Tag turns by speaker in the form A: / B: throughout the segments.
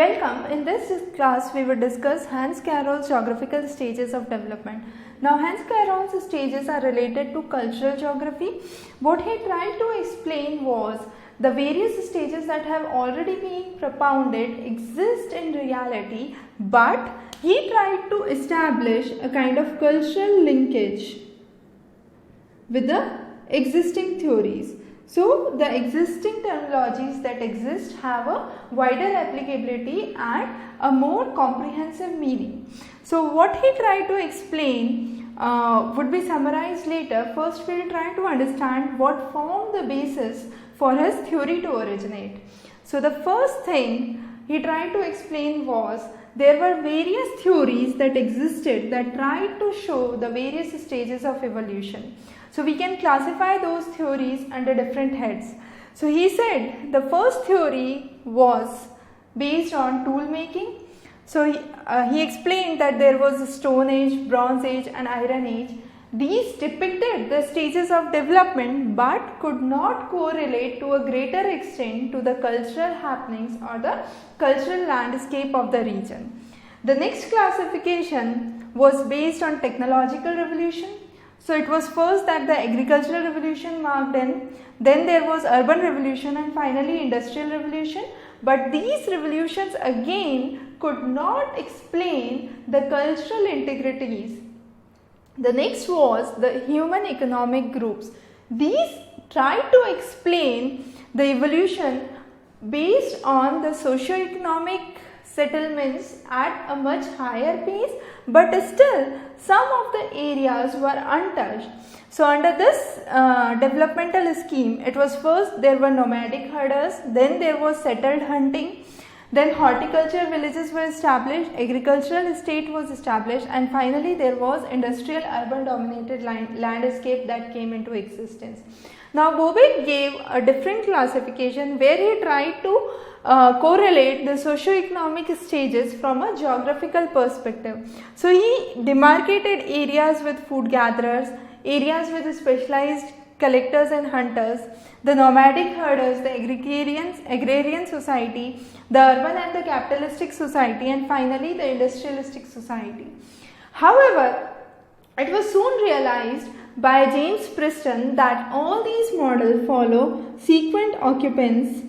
A: Welcome. In this class we will discuss Hans Carroll's geographical stages of development. Now Hans Carroll's stages are related to cultural geography. What he tried to explain was the various stages that have already been propounded exist in reality, but he tried to establish a kind of cultural linkage with the existing theories. So the existing terminologies that exist have a wider applicability and a more comprehensive meaning. So what he tried to explain would be summarized later. First we will try to understand what formed the basis for his theory to originate. So the first thing he tried to explain was there were various theories that existed that tried to show the various stages of evolution. So we can classify those theories under different heads. So he said the first theory was based on tool making. So he explained that there was a Stone Age, Bronze Age and Iron Age. These depicted the stages of development but could not correlate to a greater extent to the cultural happenings or the cultural landscape of the region. The next classification was based on technological revolution. So it was first that the agricultural revolution marked in, then there was urban revolution and finally industrial revolution. But these revolutions again could not explain the cultural integrities. The next was the human economic groups. These tried to explain the evolution based on the socio-economic settlements at a much higher pace, but still some of the areas were untouched. So under this developmental scheme, it was first there were nomadic herders, then there was settled hunting, then horticulture villages were established, agricultural estate was established, and finally there was industrial urban dominated landscape that came into existence. Now Bobic gave a different classification where he tried to correlate the socio-economic stages from a geographical perspective. So he demarcated areas with food gatherers, areas with specialized collectors and hunters, the nomadic herders, the agrarian society, the urban and the capitalistic society, and finally the industrialistic society. However, it was soon realized by James Preston that all these models follow sequent occupants,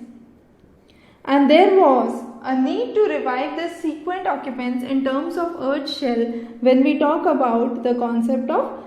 A: and there was a need to revive the sequent occupants in terms of earth shell when we talk about the concept of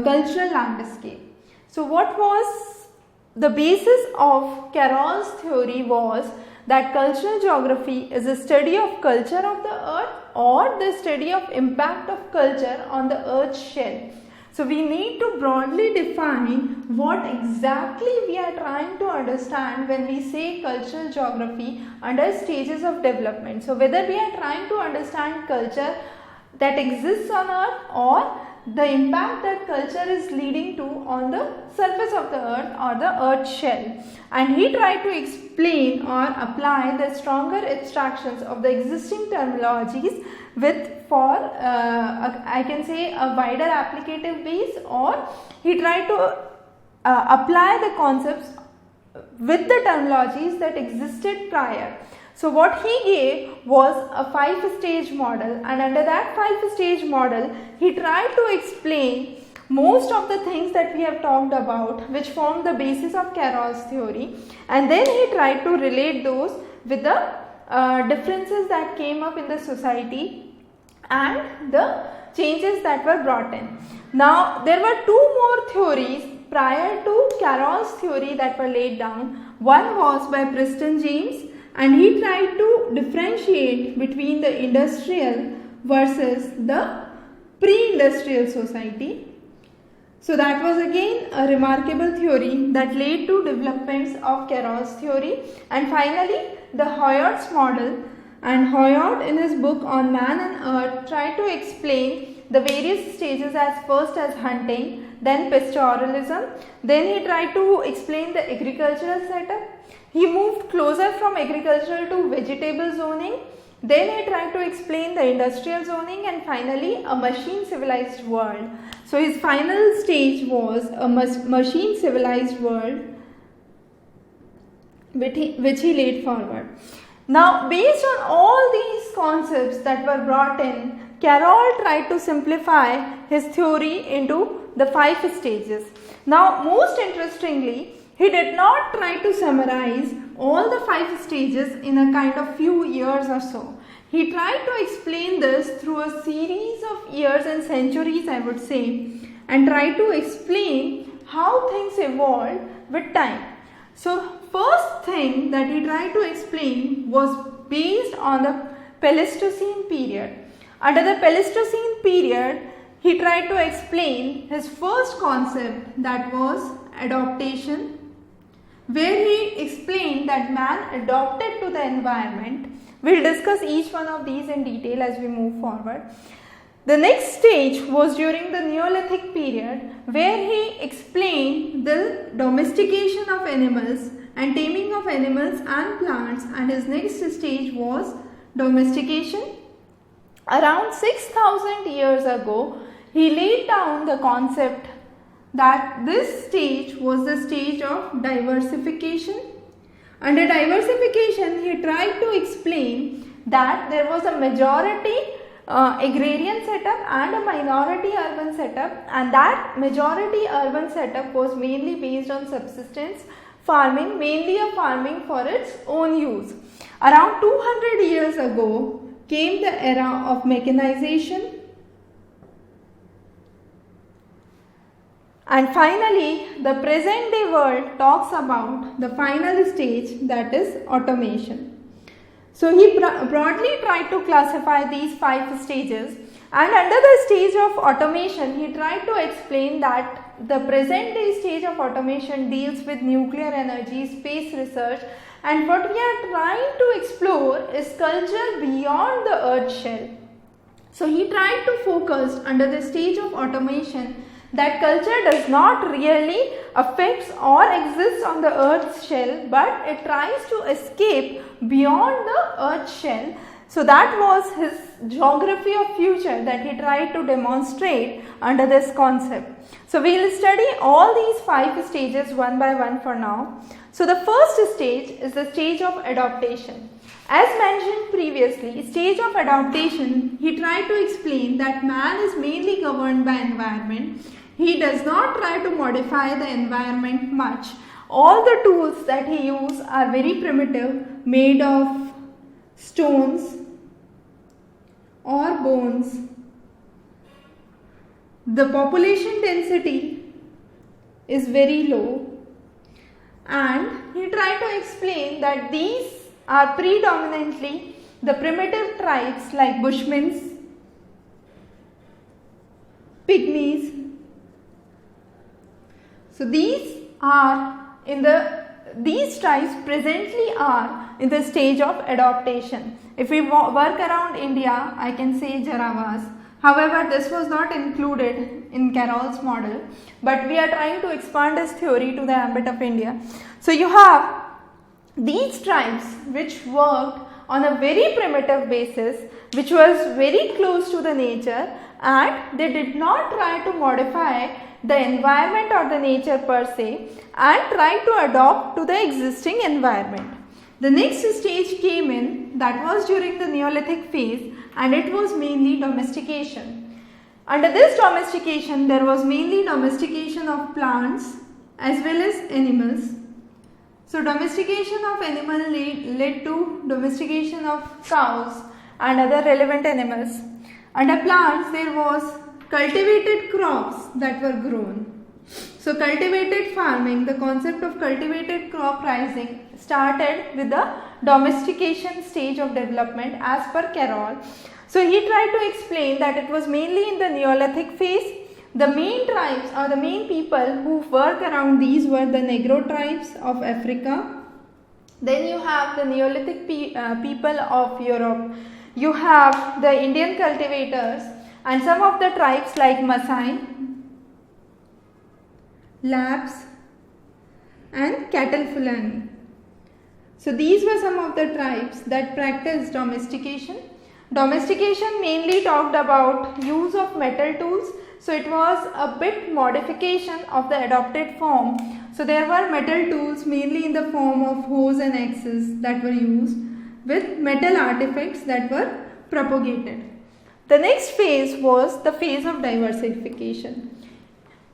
A: cultural landscape. So what was the basis of Carroll's theory was that cultural geography is a study of culture of the earth or the study of impact of culture on the earth shell. So we need to broadly define what exactly we are trying to understand when we say cultural geography under stages of development. So whether we are trying to understand culture that exists on earth or the impact that culture is leading to on the surface of the earth or the earth shell. And he tried to explain or apply the stronger abstractions of the existing terminologies with I can say a wider applicative base, or he tried to apply the concepts with the terminologies that existed prior. So what he gave was a 5-stage model, and under that 5-stage model he tried to explain most of the things that we have talked about which form the basis of Carroll's theory, and then he tried to relate those with the differences that came up in the society and the changes that were brought in. Now there were two more theories prior to Carroll's theory that were laid down. One was by Preston James, and he tried to differentiate between the industrial versus the pre-industrial society. So that was again a remarkable theory that led to developments of Carroll's theory. And finally the Hoyot's model, and Hoyot in his book on Man and Earth tried to explain the various stages as first as hunting, then pastoralism, then he tried to explain the agricultural setup. He moved closer from agricultural to vegetable zoning, then he tried to explain the industrial zoning, and finally a machine civilized world. So his final stage was a machine civilized world which he laid forward. Now, based on all these concepts that were brought in, Carroll tried to simplify his theory into the 5 stages. Now, most interestingly, he did not try to summarize all the 5 stages in a kind of few years or so. He tried to explain this through a series of years and centuries, I would say, and try to explain how things evolved with time. So, first thing that he tried to explain was based on the Pleistocene period. Under the Pleistocene period, he tried to explain his first concept, that was adaptation, where he explained that man adapted to the environment. We will discuss each one of these in detail as we move forward. The next stage was during the Neolithic period, where he explained the domestication of animals and taming of animals and plants, and his next stage was domestication. Around 6,000 years ago, he laid down the concept that this stage was the stage of diversification. Under diversification, he tried to explain that there was a majority agrarian setup and a minority urban setup, and that majority urban setup was mainly based on subsistence farming, mainly a farming for its own use. Around 200 years ago came the era of mechanization, and finally the present day world talks about the final stage, that is automation. So he broadly tried to classify these 5 stages, and under the stage of automation he tried to explain that the present day stage of automation deals with nuclear energy, space research, and what we are trying to explore is culture beyond the earth shell. So he tried to focus under the stage of automation that culture does not really affect or exist on the earth's shell, but it tries to escape beyond the earth's shell. So that was his geography of future that he tried to demonstrate under this concept. So we will study all these 5 stages one by one for now. So the first stage is the stage of adaptation. As mentioned previously, stage of adaptation, he tried to explain that man is mainly governed by environment. He does not try to modify the environment much. All the tools that he uses are very primitive, made of stones or bones. The population density is very low, and he tried to explain that these are predominantly the primitive tribes like Bushmans, Pygmies. So these tribes presently are in the stage of adaptation. If we work around India, I can say Jarawas. However, this was not included in Carroll's model, but we are trying to expand his theory to the ambit of India. So you have these tribes which worked on a very primitive basis, which was very close to the nature, and they did not try to modify the environment or the nature per se, and try to adapt to the existing environment. The next stage came in, that was during the Neolithic phase, and it was mainly domestication. Under this domestication, there was mainly domestication of plants as well as animals. So domestication of animals led to domestication of cows and other relevant animals. Under plants, there was cultivated crops that were grown. So cultivated farming, the concept of cultivated crop rising started with the domestication stage of development as per Carroll. So he tried to explain that it was mainly in the Neolithic phase. The main tribes or the main people who work around these were the Negro tribes of Africa. Then you have the Neolithic people of Europe. You have the Indian cultivators and some of the tribes like Maasai, Lapps and Cattle Fulani. So these were some of the tribes that practiced domestication. Domestication mainly talked about use of metal tools. So it was a bit modification of the adopted form. So there were metal tools mainly in the form of hoes and axes that were used. with metal artifacts that were propagated. The next phase was the phase of diversification.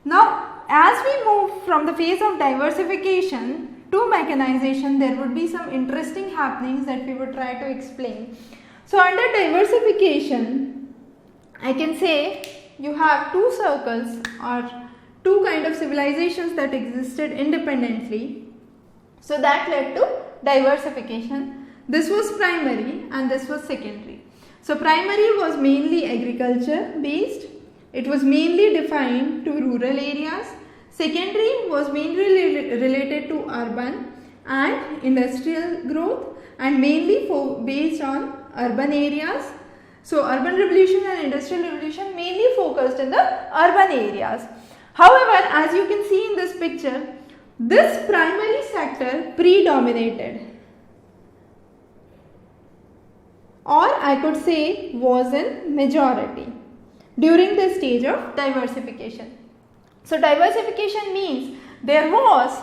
A: Now, as we move from the phase of diversification to mechanization, there would be some interesting happenings that we would try to explain. So, under diversification, I can say you have two circles or two kind of civilizations that existed independently. So, that led to diversification. This was primary and this was secondary. So, primary was mainly agriculture based. It was mainly defined to rural areas. Secondary was mainly related to urban and industrial growth and mainly based on urban areas. So, urban revolution and industrial revolution mainly focused in the urban areas. However, as you can see in this picture, this primary sector predominated, or I could say was in majority during the stage of diversification. So, diversification means there was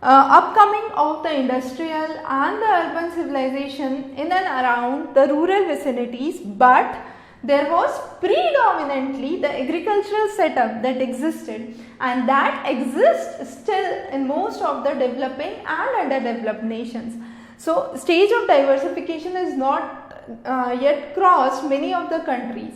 A: upcoming of the industrial and the urban civilization in and around the rural vicinities, but there was predominantly the agricultural setup that existed, and that exists still in most of the developing and underdeveloped nations. So, stage of diversification is not yet crossed many of the countries.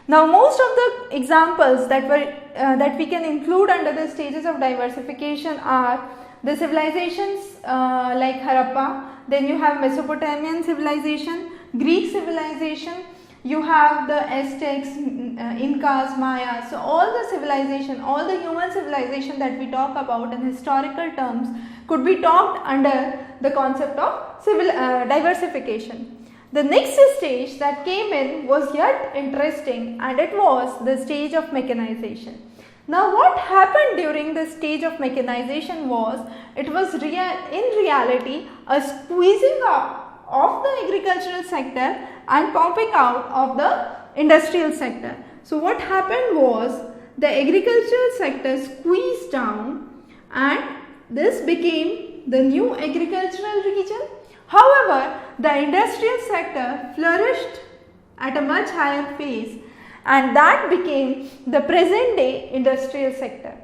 A: Now, most of the examples that we can include under the stages of diversification are the civilizations like Harappa, then you have Mesopotamian civilization, Greek civilization, you have the Aztecs, Incas, Mayas. So, all the civilization, all the human civilization that we talk about in historical terms could be talked under the concept of diversification. The next stage that came in was yet interesting, and it was the stage of mechanization. Now, what happened during the stage of mechanization was, it was in reality a squeezing up of the agricultural sector and popping out of the industrial sector. So, what happened was, the agricultural sector squeezed down and this became the new agricultural region. However, the industrial sector flourished at a much higher pace, and that became the present day industrial sector.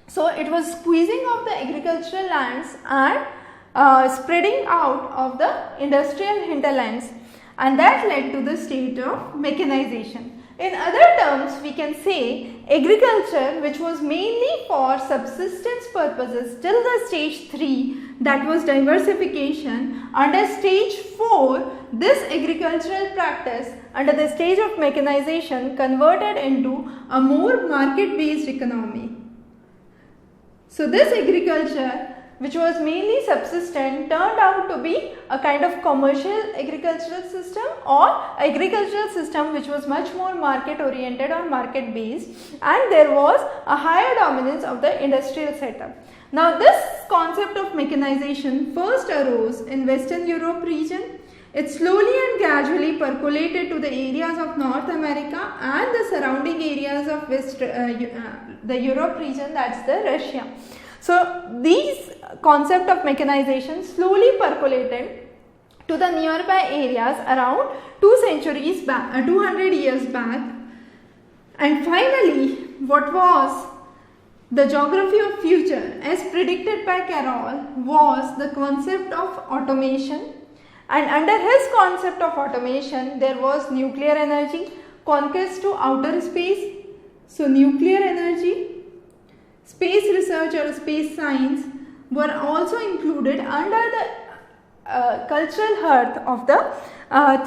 A: So, it was squeezing of the agricultural lands and spreading out of the industrial hinterlands, and that led to the state of mechanization. In other terms, we can say agriculture, which was mainly for subsistence purposes till the stage 3, that was diversification. Under stage 4, this agricultural practice under the stage of mechanization converted into a more market based economy. So, this agriculture, which was mainly subsistent, turned out to be a kind of commercial agricultural system or agricultural system which was much more market oriented or market based, and there was a higher dominance of the industrial setup. Now, this concept of mechanization first arose in Western Europe region. It slowly and gradually percolated to the areas of North America and the surrounding areas of the Europe region, that's the Russia. So, these concept of mechanization slowly percolated to the nearby areas around 200 years back, and finally what was the geography of future as predicted by Carroll was the concept of automation, and under his concept of automation there was nuclear energy, conquest to outer space. So, nuclear energy, space research or space science were also included under the cultural hearth of the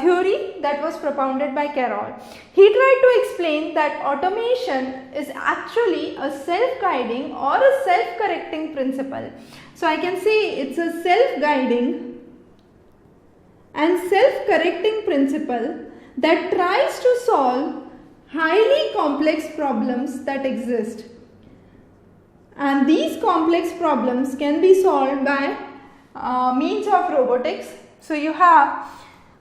A: theory that was propounded by Carroll. He tried to explain that automation is actually a self-guiding or a self-correcting principle. So, I can say it's a self-guiding and self-correcting principle that tries to solve highly complex problems that exist. And these complex problems can be solved by means of robotics. So, you have,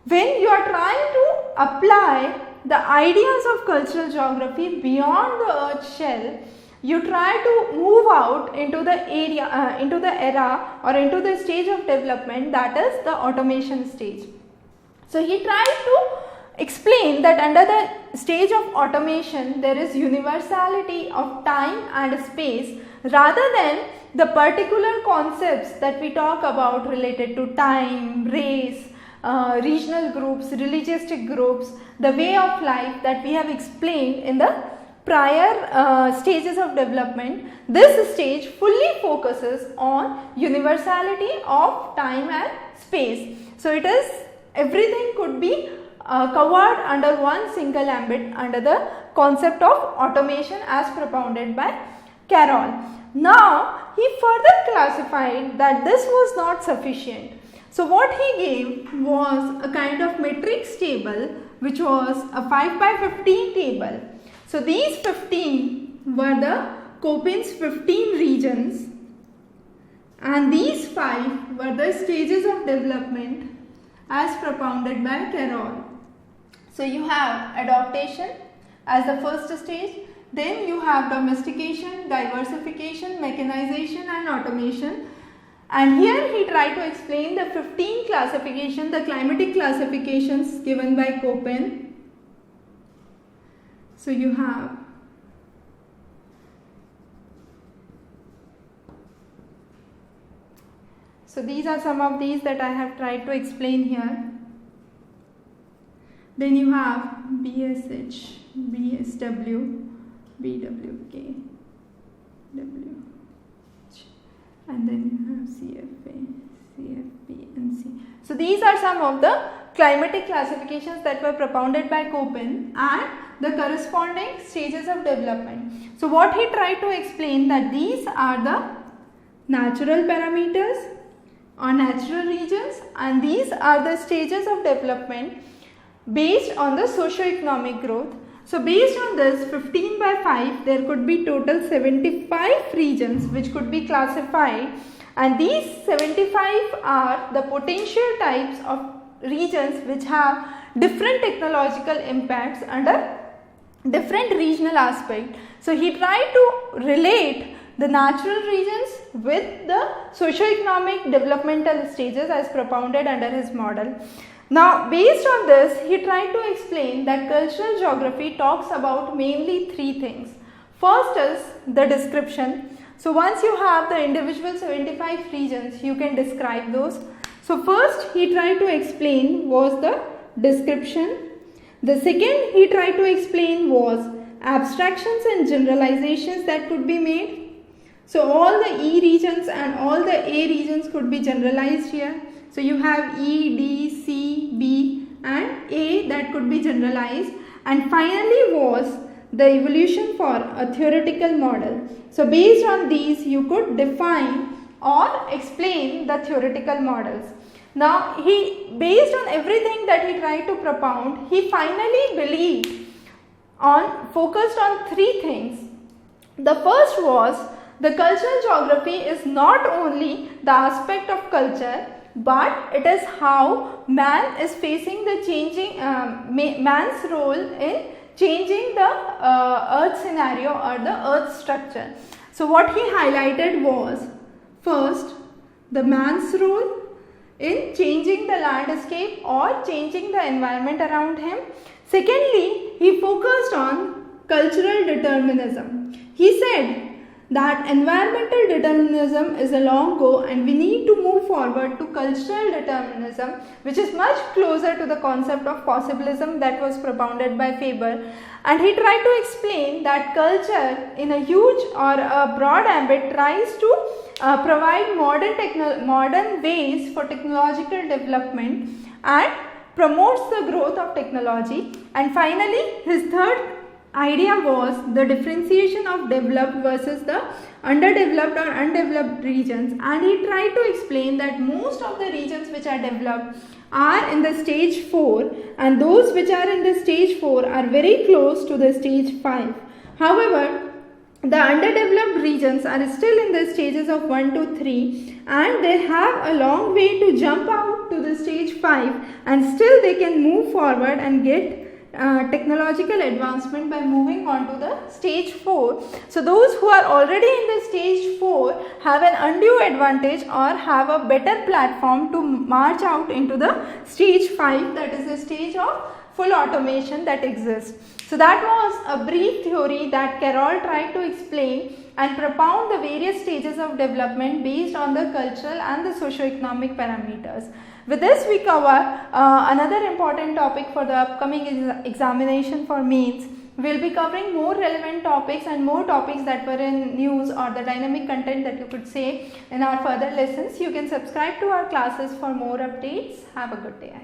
A: when you are trying to apply the ideas of cultural geography beyond the earth shell, you try to move out into the area, into the era or into the stage of development, that is the automation stage. So he tried to explain that under the stage of automation there is universality of time and space rather than the particular concepts that we talk about related to time, race, regional groups, religious groups, the way of life that we have explained in the prior stages of development. This stage fully focuses on universality of time and space. So it is everything could be covered under one single ambit under the concept of automation as propounded by Carroll. Now he further classified that this was not sufficient. So what he gave was a kind of matrix table which was a 5 by 15 table. So these 15 were the Kopin's 15 regions and these 5 were the stages of development as propounded by Carroll. So you have adaptation as the first stage, then you have domestication, diversification, mechanization and automation. And here he tried to explain the 15 classification, the climatic classifications given by Kopin. So you have these are some of these that I have tried to explain here. Then you have BSH, BSW, BWK, W, and then you have CFA, CFP and C. So these are some of the climatic classifications that were propounded by Kopin and the corresponding stages of development. So what he tried to explain that these are the natural parameters or natural regions and these are the stages of development based on the socio-economic growth. So based on this 15 by 5 there could be total 75 regions which could be classified, and these 75 are the potential types of regions which have different technological impacts under different regional aspect. So he tried to relate the natural regions with the socio-economic developmental stages as propounded under his model. Now based on this he tried to explain that cultural geography talks about mainly 3 things. First is the description. So once you have the individual 75 regions you can describe those. So first he tried to explain was the description. The second he tried to explain was abstractions and generalizations that could be made. So all the E regions and all the A regions could be generalized here. So you have E, D, C, B and A that could be generalized, and finally was the evolution for a theoretical model. So based on these you could define or explain the theoretical models. Now he, based on everything that he tried to propound, he finally focused on 3 things. The first was the cultural geography is not only the aspect of culture, but it is how man is facing the changing, man's role in changing the earth scenario or the earth structure. So what he highlighted was first the man's role in changing the landscape or changing the environment around him. Secondly, he focused on cultural determinism. He said that environmental determinism is a long go and we need to move forward to cultural determinism, which is much closer to the concept of possibilism that was propounded by Faber. And he tried to explain that culture in a huge or a broad ambit tries to provide modern ways for technological development and promotes the growth of technology. And finally, his third idea was the differentiation of developed versus the underdeveloped or undeveloped regions, and he tried to explain that most of the regions which are developed are in the stage 4 and those which are in the stage 4 are very close to the stage 5. However, the underdeveloped regions are still in the stages of 1 to 3 and they have a long way to jump out to the stage 5, and still they can move forward and get technological advancement by moving on to the stage 4. So those who are already in the stage 4 have an undue advantage or have a better platform to march out into the stage 5, that is the stage of full automation that exists. So that was a brief theory that Carroll tried to explain and propound the various stages of development based on the cultural and the socio-economic parameters. With this we cover another important topic for the upcoming examination for mains. We will be covering more relevant topics and more topics that were in news or the dynamic content that you could say in our further lessons. You can subscribe to our classes for more updates. Have a good day.